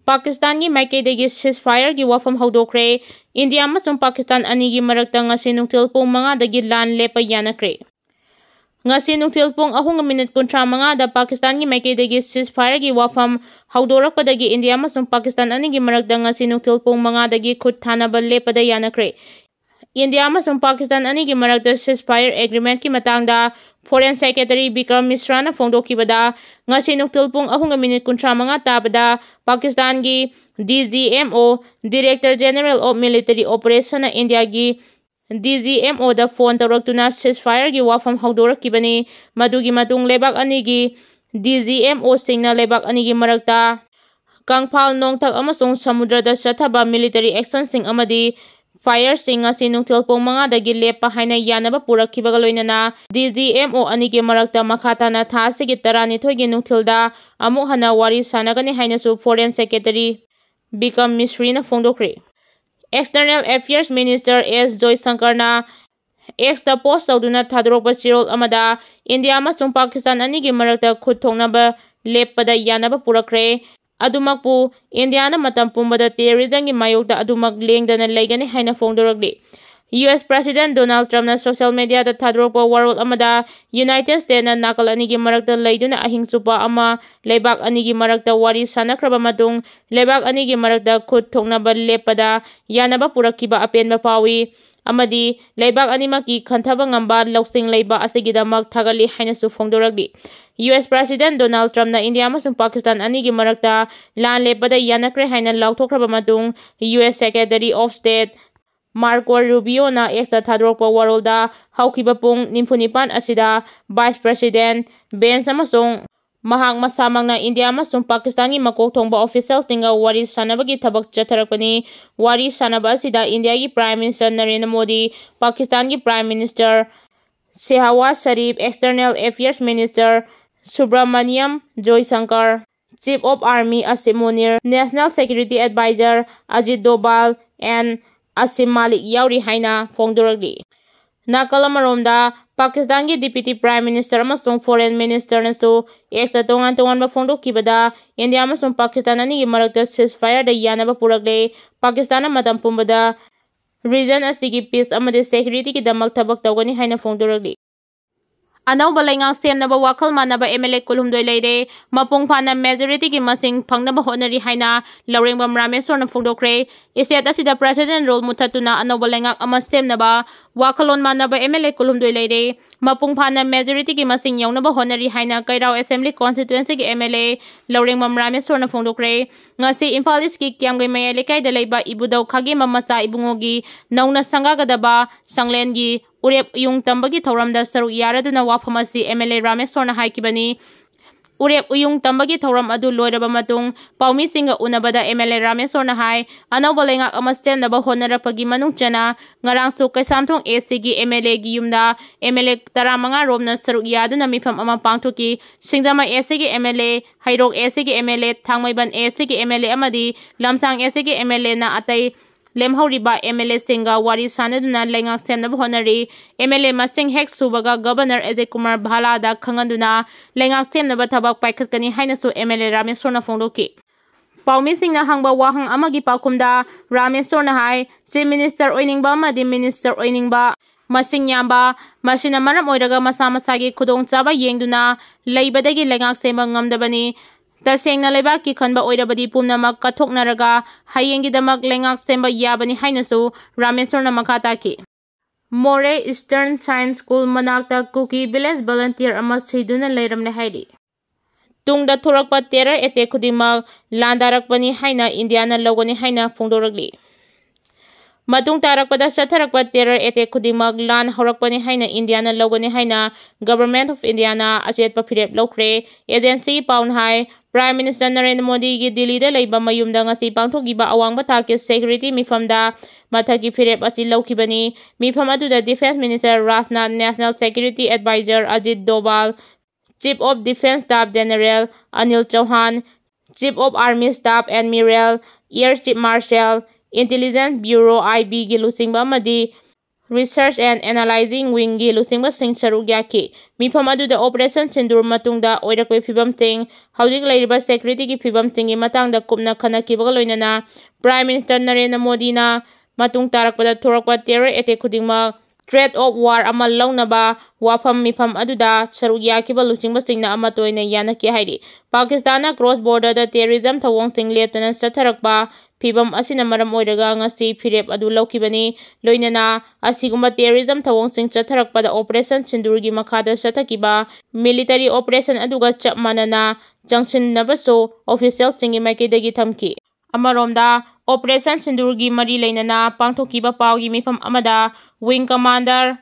Pakistan ki maikaidagi ceasefire ki Wapham Houdokkhre India amasung Pakistan anigi marakta ngasi nungtil pung 5 dagi lan lepa yanakre. Ngasi nungtil pung 2:35 da Pakistan ki maikaidagi ceasefire ki Wapham Houdokkhre India amasung Pakistan anigi marakta ngasi nungtil pung 5 dagi khut thanaba lepa da yanakre. India amasung Pakistan anigi marakta ceasefire agreement ki matangda Foreign Secretary Vikram Misra na phongdokhibada ngasi nungtil pung 2:35 tabada Pakistan gi DGMO Director General of Military Operation na India gi DGMO da phone tawraktuna ceasefire gi Wapham Houdokkhibani madugi matung lebak ani gi DGMO singna lebak ani gi marakta kangphal nongthak amasung samudra da chathaba military action sing amadi fire sing asi nungtil pung 5 dagi lepa haina yanaba purakhibaga loinana DGMO anigi marakta makhatana tha sigi 12 gi nungthilda amuk hana wari sanagani haina su Foreign Secretary Vikram Misra na phongdokhre. External Affairs Minister S Jaishankar na X da post tawduna thadrokpa chirol amada India amasung Pakistan anigi marakta khut thongnaba leppada yanaba purakre. Adumakpu India na matam pumbada terrorism gi mayokta adumak lengdana leigani haina phongdoragli. US President Donald Trump na social media da thadrokpa warol amada United States na nakal anigi marakta leiduna ahingsupa ama lebak anigi marakta wari sanakraba matung lebak anigi marakta khut thoknaba lepada yanaba purakhiba apenba pawi amadi lebak animaki khanthaba ngamba lousing leiba asigidamak thagali haina su phongdoragli. US President Donald Trump na India amasung Pakistan anigi marakta lan lepada yanakre haina lauthokraba matung US Secretary of State Marco Rubio na X thadrokpa warolda haukiba pung nimphunipan asida Vice President Ben amasung mahak masamang na India amasung Pakistan gi makok thongba official tinga wari sanabagi thabak chatharakpani wari sanaba asida India gi Prime Minister Narendra Modi Pakistan gi Prime Minister Shehbaz Sharif External Affairs Minister Subramaniam Jaishankar Chief of Army Asim Munir National Security Advisor Ajit Doval and Asim Malik yauri haina phongdoragli. Nakalamaromda Pakistan gi Deputy Prime Minister amasung Foreign Minister nasu ekta tongan ba phongdokhibada India amasung Pakistan ani gi marakta ceasefire da yanaba puragle Pakistan na matam pumbada region asigi peace amade security ki damak thabak tawgani haina phongdoragli. Anauba laingang semnaba wakal manaba MLA kulumdoi leire mapung phana majority ki masing phangnaba honari haina Laurengbam Rameswar na phongdokhre. Istet asida President role muthatuna anauba laingak ama semnaba wakalon manaba MLA kulumdoi leire mapung phana majority ki masing yaunaba honari haina Kairao Assembly Constituency ki MLA Laurengbam Rameswar na phongdokhre. Ngasi Imphal East ki Kiamgai Maya lekai da leiba Ibudau Khagi mamasa ibungogi nauna sangagadaba Sanglen gi Urep uyung tambagi thauramda saruk yaraduna Wapham asi MLA Rameswar na haikibani. Urep uyung tambagi thauram adu loiraba matung paumi singa unabada MLA Rameswar na hai anauba laingak ama stand-naba honarapagi manung chana ngarang su Kaisamthong AC gi MLA gi yumda MLA 15 romna saruk yaduna mifam ama pangthoki Singdama AC gi MLA Hairok AC gi MLA Thangmaiban AC gi MLA amadi Lamsang AC gi MLA na atai lemhauriba MLA singa wari sanaduna laingak semnaba honari MLA masing hek subaga Governor Ajay Kumar Bhala da khanganduna laingak semnaba thabak paikhatkani hainasu MLA Rameswar na phongdoki. Paumi singna hangba wahang amagi pakumda Rameswar na hai Chief Minister oiningba amadi Minister oiningba masing yamba masina maram oiraga masa masagi khudongchaba yengduna leibadagi laingak semba ngamdabani. Tasengna lebak ki khanba oirabadi pumnamak kathoknaraga hayengidamak lengak semba yabani hainasu Rameswar na makata ki. More Eastern Science School manakta Kuki Village Volunteer ama Siduna Leiramle hairi. Tungda thorakpa terror attack khudimag landarakpani haina Indiana logani haina phongdoragli. Matung tarakpada satharakpa terror attack khudimag lan horakpani haina Indiana logani haina Government of Indiana achetpa phirep lokre agency paun hai Prime Minister Narendra Modi gi Delhi da leiba mayumda ngasi pangthogiba awangba thaki security mifamda mathagi phirep asi lokhibani mifam aduda Defense Minister Rajnath National Security Advisor Ajit Doval Chief of Defense Staff General Anil Chauhan Chief of Army Staff Admiral Air Chief Marshal Intelligence Bureau IB gi lusingba amadi Research and Analyzing Winggi lusingmasing saruk yaki. Mifam aduda Operation Sindur matungda oirakwe phibam ting haudik leiriba security ki phibam tingi matangda kupna khanakibaga loinana Prime Minister Narendra Modi na matung tarakpada thorakpa terror attack khudingma threat of war ama launaba Wapham mifam aduda saruk yakiba lusingmasingna ama toina yanaki hairi. Pakistan na cross border da terrorism thawong ting leptana satharakpa phibam asina maram oiraga ngasi phirep adu laukibani loinana asiguma terrorism thawong sing chatharakpada Operation Sindurgi makhada sathakiba military operation aduga chap manana jangsin nabaso official singi maikidagi thamki. Amaromda Operation Sindurgi mari leinana pangthokiba pawgi mifam amada Wing Commander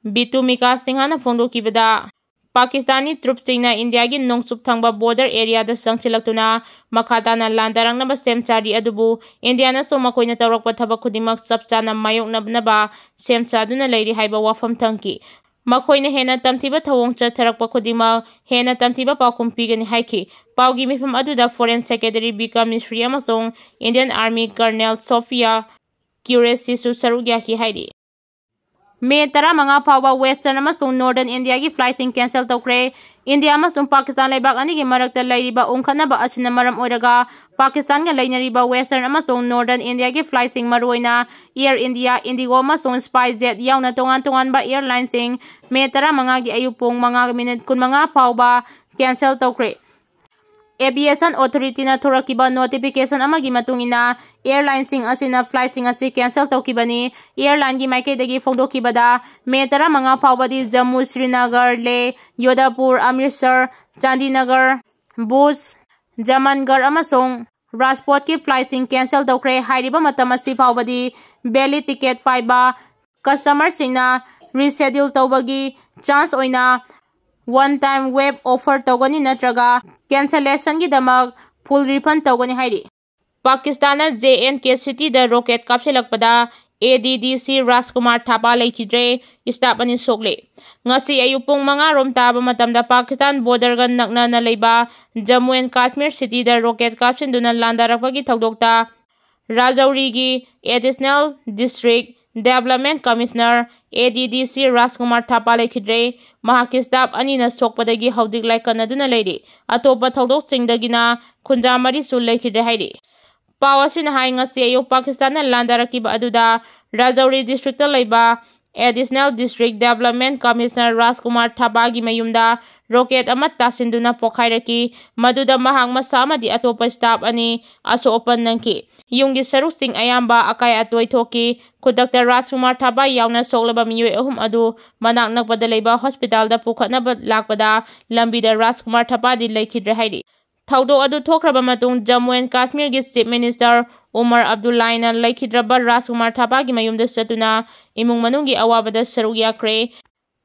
Bitu Mika Singhana fongdokibada Pakistani troops China India gi nongchup thangba border area da sangchilaktuna makhatana landarang na sem chari adubu India na so makoina tawrakpa thabak khudimak sapchana mayok nabnaba sem chaduna leiri haiba Wapham thangki makoina hena tamthiba thawong chatharakpa khudimak hena tamthiba paukum pigani haiki paugi mifam aduda Foreign Secretary Bika Misri amasong Indian Army Colonel Sophia Quraishi su saruk yaki hairi. May 15 fawba Western amasung Northern India gi flighting cancel tawkhre. India amasung Pakistan leibak ani gi marakta leiriba ungkhanaba asina maram oiraga Pakistan ga leinariba Western amasung Northern India gi flighting maruina Air India, Indigo amasung SpiceJet yauna tongan ba airline sing May 15 gi ayupong 5:15 fawba cancel tawkhre. Aviation Authority na thorakiba notification amagi matungina airline sing asina flight sing asi cancel tawkibani airline gi maikidagi fongdokibada May 15 fawbadi Jammu, Srinagar, Leh, Yodhapur, Amritsar, Chandinagar, Bhuj, Jamangarh amasung Rajkot ki flight sing cancel tawkhre. Hairiba matam asi fawbadi belly ticket paiba customer singna reschedule tawbagi chance oina one time web offer tawgani natraga cancellation gi damak full refund tawgani hairi. Pakistan na JNK city da rocket kapsilakpada ADDC Rajkumar Thapa Leikhidre staff ani sokle. Ngasi ayupong mga rom taba matamda Pakistan border gan nakna na leiba Jammu and Kashmir city da rocket kapsinduna landarakpagi thawdokta Rajouri gi Additional District Development Commissioner ADDC Rajkumar Thapa Leikhidre mahaki staff ani na sokpadagi haudik laikanaduna leiri atopa thawdok singdagina khunja mari su Leikhidre hairi. Pawasin hai ngasi ayuk Pakistan na landarakiba aduda Rajouri district leiba Additional District Development Commissioner Rajkumar Thapa gi mayumda rocket amat tasinduna pokhairaki maduda mahang masama di atopa staff ani aso open nangki yunggi saruk sing ayamba akai atoi thoki khudakta Rajkumar Thapa yauna soklaba miyoi ahum adu manak nakpada leiba hospital da pukhatnaba lakpada lambida Rajkumar Thapa di Leikhidre hairi. Thawdo adu thokraba matung Jammu and Kashmir gi Chief Minister Umar Abdullahi na Leikhidra Rajkumar Thapa gi mayumda satuna imung manunggi awabada saruk yakre.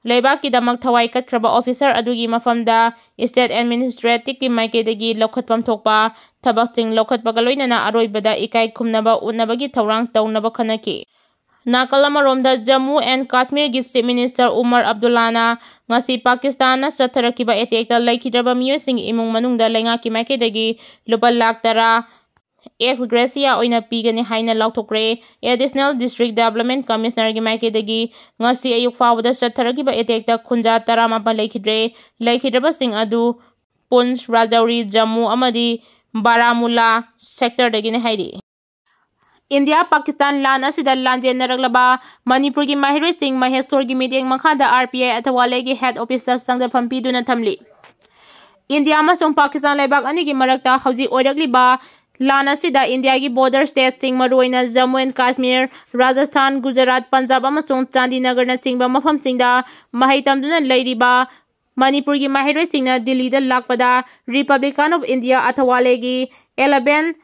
Leibak ki damak thawai katkraba officer adugi mafamda state administrative ki maikidagi lokhatpam thokpa thabak sing lokhatpaga loinana aroibada ikai khumnaba unabagi thawrang tawnaba khanaki. Nakalamoromda Jammu and Kashmir gi Chief Minister Umar Abdullahi na ngasi Pakistan na satharakiba attack da Leikhidra miyoi sing imung manungda lenga ki maikidagi lupa lakh tara ex gracia oina pigani haina lauthokre. Additional District Development Commissioner gi maikidagi ngasi ayuk fawda satharakiba attack da khunja tara mapa Leikhidre Leikhidra sing adu Punch, Rajouri, Jammu amadi Baramulla sector dagi ne hairi. India Pakistan lan asida lanje naraglaba Manipur gi mahiroi sing Maheshwar gi meeting makhada RPI athawale gi head officer sangda fampiduna thamli. India amasung Pakistan leibak ani gi marakta hauji oiragliba lan asida India gi border states sing maruina Jammu and Kashmir, Rajasthan, Gujarat, Punjab amasung Chandinagar na chingba mafam singda mahai tamduna leiriba Manipur gi mahiroi singna Delhi da lakpada Republican of India athawale gi 11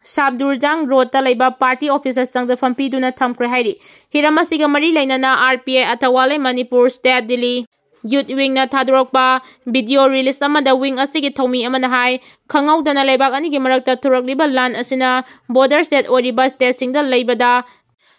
Sabdurjang Road ta leiba party officers sangda fampiduna thamkre hairi. Hiramasiga mari leinana RPI athawale Manipur State Delhi Youth Wing na thadorokpa video release amada wing asigi thomi amana hai khangaudana leibak ani gi marakta thurakliba lan asina border state oriba state singda leibada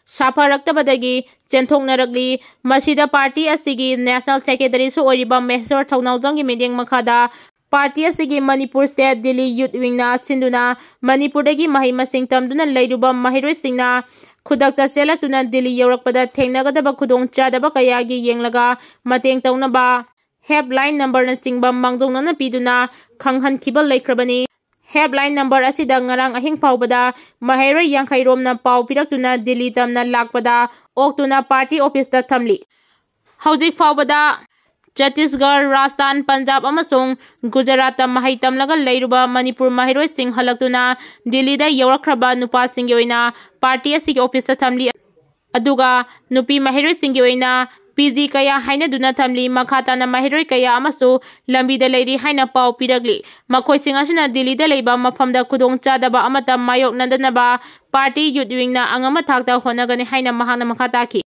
safaraktabadagi chenthoknarakli masida party asigi national secretary su oriba Maheshwar Thaunaujang gi meeting makhada party asigi Manipur State Delhi Youth Wing na sinduna Manipur dagi mahai masing tamduna leiruba mahiroi singna khudakta chelakuna Delhi yaurakpada thengnagadaba khudongchadaba kayagi yenglaga mateng taunaba helpline number na singba mangdongnana piduna khanghankiba leikrabani helpline number asida ngarang ahing paubada mahairoi yangkhairom na pau piraktuna Delhi tamna lakpada oktuna party office da thamli hauzik faubada Chhattisgarh, Rajasthan, Punjab amasung Gujarat mahai tamlaga leiruba Manipur mahairoi sing halaktuna Delhi da yaurakhraba nupa singi oina party asigi office thamli aduga nupi mahairoi singi oina PG kaya haina duna thamli makhatana mahairoi kaya amasu lambi da leiri haina pau piragli makhoi sing asina Delhi da leiba mafamda khudongchadaba amata mayok nandanaba party youth wing na angama thakta honagani haina mahana makhata ki